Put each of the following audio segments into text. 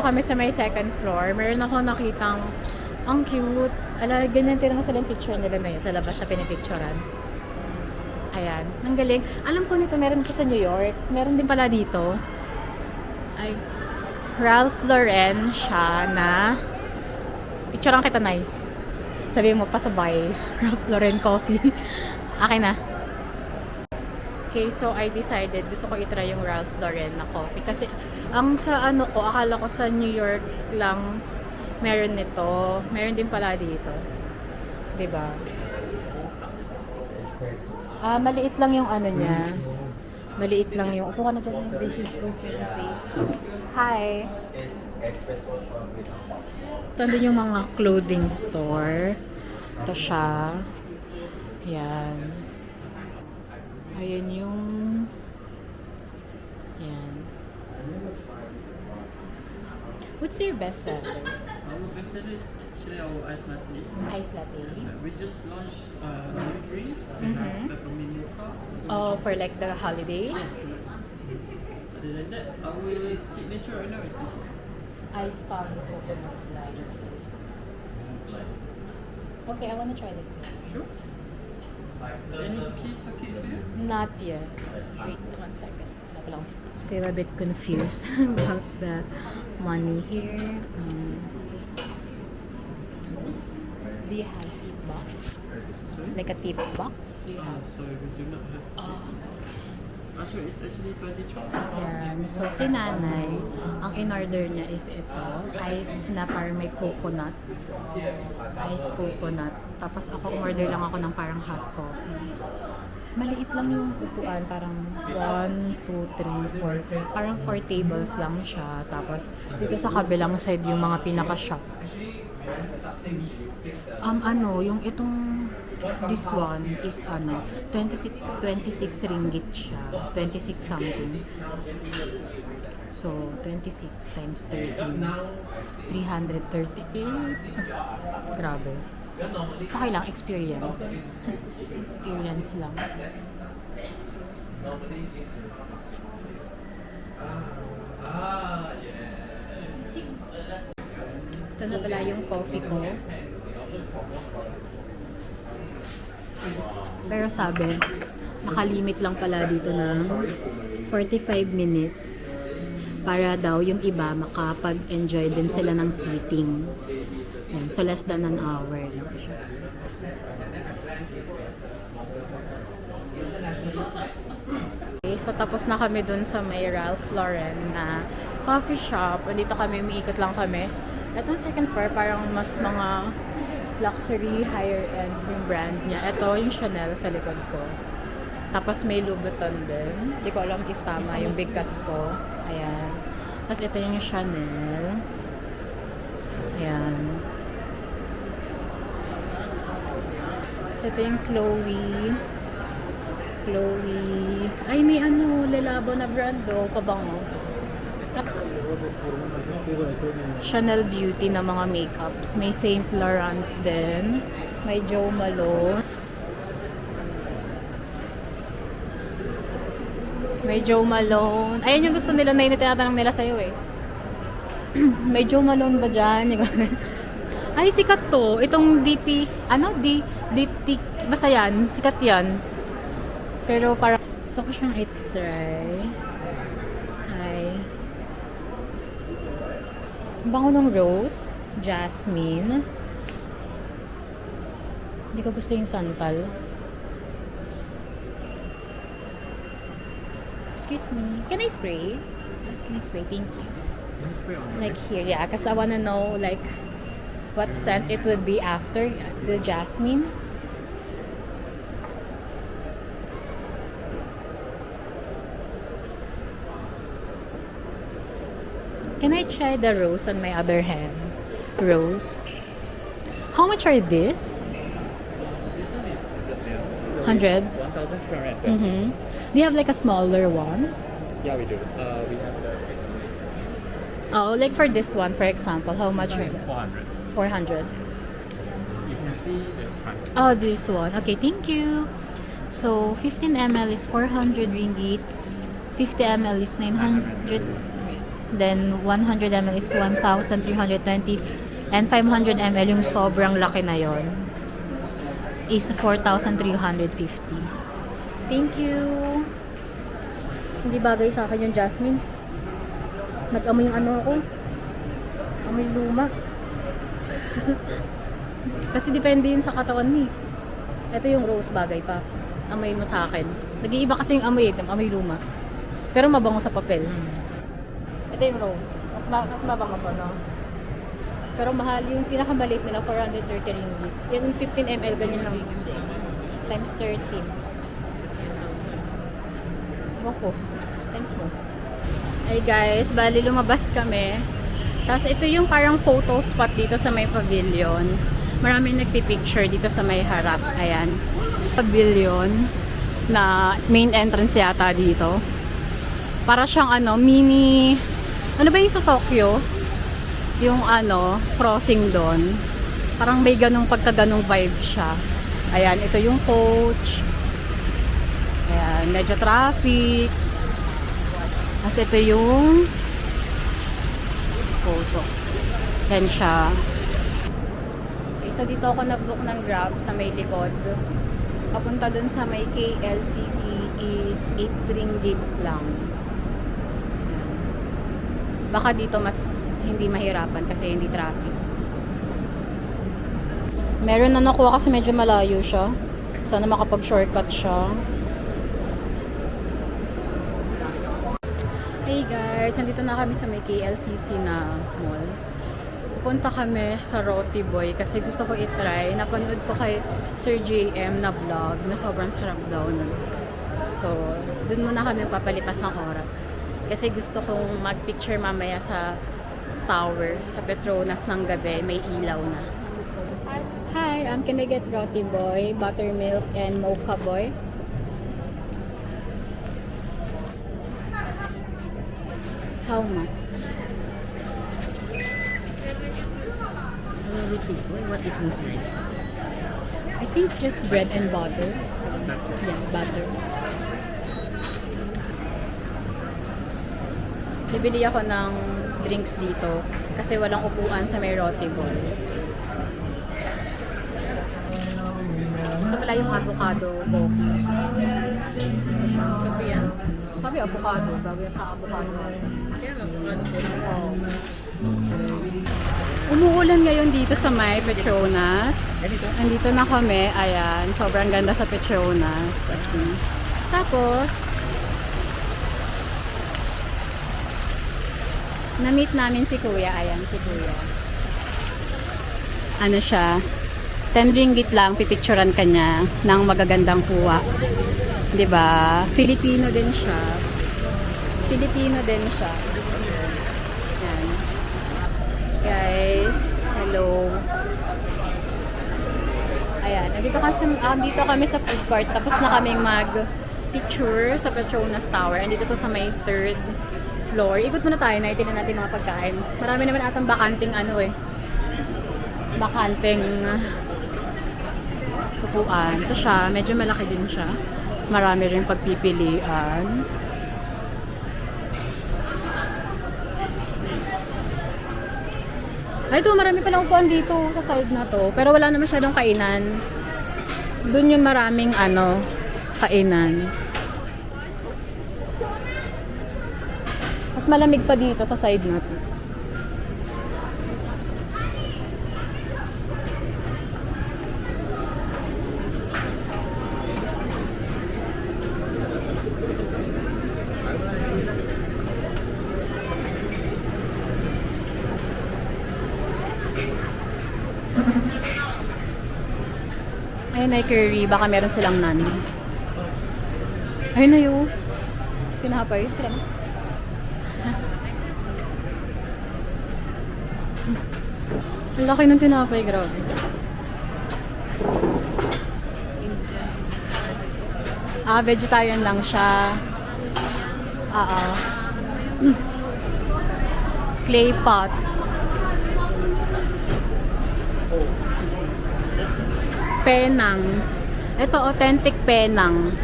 kami sa may second floor. Meron ako nakitang ang cute. Ala, ganyan tinang sila yung picture nila na yun. Sa labas siya pinipicturean. Ayan. Ang galing. Alam ko nito, meron ko sa New York. Meron din pala dito. Ay. Ralph Lauren siya na picturean kita, Nay. Sabihin mo, pasabay. Ralph Lauren coffee. Akin na. Okay, so I decided gusto ko i-try yung Ralph Lauren na coffee. Kasi ang sa ano ko, akala ko sa New York lang meron nito. Meron din pala dito. Diba? Maliit lang yung ano niya. Maliit lang yung... Upo ka na dyan. This is good for the face. Hi! Ito din yung mga clothing store. Ito siya. Ayan. Ayan yung... Ayan. What's your best seller? Our best seller is actually our ice latte. Ice latte. We just launched new drinks. We have peppermint mocha. Oh, for like the holidays? Other than that, our signature right now is this one. Ice palm coconut latte. Okay, I want to try this one. Sure. Any cookies okay for you? Not yet. Wait 1 second. Still a bit confused about the money here. Do you have tip box? Sorry? Like a tip box? Do you have? Sorry, we do not have. Actually, it's actually 20 chocolate. Yan. So, si nanay, ang in-order niya is ito. Ice na parang may coconut. Ice coconut. Tapos ako, umorder lang ako ng parang hot coffee. Maliit lang yung upuan. Parang 1, 2, 3, 4. Parang 4 tables lang siya. Tapos, dito sa kabilang side yung mga pinaka-shop. Yung itong this one is 26 ringgit siya. 26 something. So, 26 times 13. 338. Grabe. Sa lang, experience. Experience lang. Ito na pala yung coffee ko. Pero sabi, nakalimit lang pala dito ng 45 minutes para daw yung iba makapag-enjoy din sila ng seating. Yan, so less than an hour lang siya. Okay, so tapos na kami dun sa may Ralph Lauren na coffee shop. Dito kami, umiikot lang kami. Itong second floor, parang mas mga luxury, higher-end yung brand niya. Ito yung Chanel sa likod ko. Tapos may Louboutin din. Hindi ko alam if tama yung big cast ko. Ayan. Tapos ito yung Chanel. Ayan. So ito yung Chloe. Ay, may lalabo na brand do. Pabango. Chanel Beauty na mga makeups. May Saint Laurent din. May Jo Malone. Ayan yung gusto nila na tinatanong nila sa'yo eh. May Jo Malone ba dyan? Ay, sikat to. Itong DP, basta yan. Sikat yan. Pero parang, gusto ko siyang i-try. Bango ng rose, jasmine. Hindi ko gusto yung santal. Excuse me, can I spray? Can I spray? Thank you. Like here, yeah, because I wanna know like what scent it would be after the jasmine. Can I try the rose on my other hand? Rose. How much are this? This one is 100? 1,300. Mm-hmm. Do you have like a smaller ones? Yeah, we do. We have the... Oh, like for this one, for example, how much? This one is 400. 400. You can see the price. Oh, this one. Okay, thank you. So, 15 ml is 400 ringgit. 50 ml is 900. Then 100 ml is 1,320. And 500 ml yung sobrang laki na yon is 4,350. Thank you! Hindi bagay sa akin yung jasmine. Nag-amoy yung ano ako. Amoy luma. Kasi depende yun sa katawan mo eh. Ito yung rose bagay pa. Amoyin mo sa akin. Nag-iiba kasi yung amoy eh. Amoy luma. Pero mabango sa papel. Ito yung rose. Mas mabango to, no? Pero mahal yung pinakamaliit nila, 430 ringgit. Yung 15 ml, ganyan lang. Times 13. Wako. Times mo. Ay guys, bali lumabas kami. Tapos ito yung parang photo spot dito sa may pavilion. Maraming nagpipicture dito sa may harap. Ayan. Pavilion na main entrance yata dito. Para siyang ano, mini... Ano ba yung sa Tokyo? Yung ano, crossing doon. Parang may ganong pagkaganong vibe siya. Ayan, ito yung coach. Ayan, medyo traffic. Tapos ito yung photo. Yan siya. Okay, so dito ako nag-book ng Grab sa may likod. Papunta dun sa may KLCC is 8 ringgit lang. Baka dito mas hindi mahirapan kasi hindi traffic. Meron na nakuha kasi medyo malayo siya. Sana makapag-shortcut siya. Hey guys, nandito na kami sa may KLCC na mall. Pupunta kami sa Roti Boy kasi gusto ko i-try. Napanood ko kay Sir JM na vlog na sobrang sarap daw nun. So, dun muna kami papalipas ng oras. Kasi gusto kong mag-picture mamaya sa tower, sa Petronas ng gabi. May ilaw na. Hi, can I get Roti Boy, buttermilk, and mocha boy? How much? Roti boy, what is inside? I think just bread and butter. Yeah, butter. Bibili ako ng drinks dito kasi walang upuan sa may Roti Boy. Ito pala yung avocado coffee. Kape yan? Sabi avocado, gagawin sa avocado. Kaya nga, avocado po. Oh. Umuulan ngayon dito sa may Petronas. Andito na kami. Ayan, sobrang ganda sa Petronas. As in. Tapos, na-meet namin si Kuya. Ayan, si Kuya. Ano siya? 10 ringgit lang, pipicturan ka niya ng magagandang kuha. 'Di ba? Filipino din siya. Filipino din siya. Yan. Guys, hello. Ayan, dito kami sa food court. Tapos na kaming mag-picture sa Petronas Tower. Andito to sa may 3rd floor. Ikot muna tayo, naitingnan natin mga pagkain. Marami naman atang bakanting bakanting upuan. Ito siya, medyo malaki din siya. Marami rin pagpipilian. Ay, ito, marami palang upuan dito sa side na to. Pero wala naman masyadong kainan. Doon yung maraming kainan. Mas malamig pa dito sa side na to. Ayun ay curry. Baka meron silang naan. Ayun na yun. Tinapay. Tira mo. Ang laki ng tinapay. Grabe. Vegetarian lang siya. Clay pot. Penang. Ito, authentic Penang.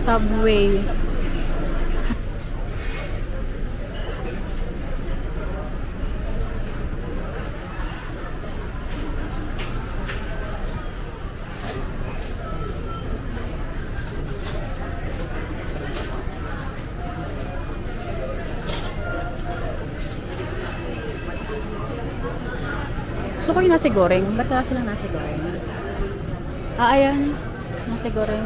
Subway. Gusto ko yung nasi goreng. Ba't wala silang nasi goreng? Ah, ayan. Nasi goreng.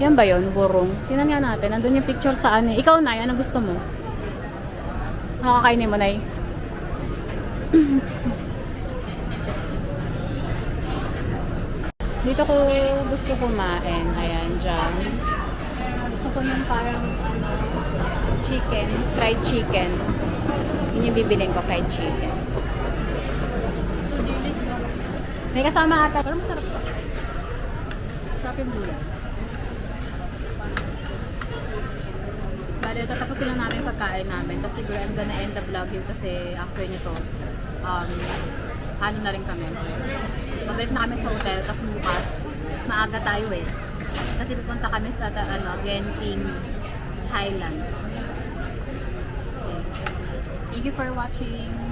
Yan ba yun? Burong. Tingnan nga natin. Nandun yung picture sa ano. Ikaw, Nay, ano gusto mo? Nakakainin mo, Nay. Dito ko gusto kumain. Ayan, dyan. Gusto ko yung parang ano, chicken. Fried chicken. Yun yung bibiling ko, fried chicken. May kasama ata. Pero masarap to. Sarap yung gulay. Bale, tatapusin lang namin yung pagkain namin. Tapos siguro I'm gonna end the vlog yun kasi after nito, ano na rin kami. Babalik na kami sa hotel. Tapos bukas, maaga tayo eh. Kasi pupunta kami sa Genting Highlands. Okay. Thank you for watching.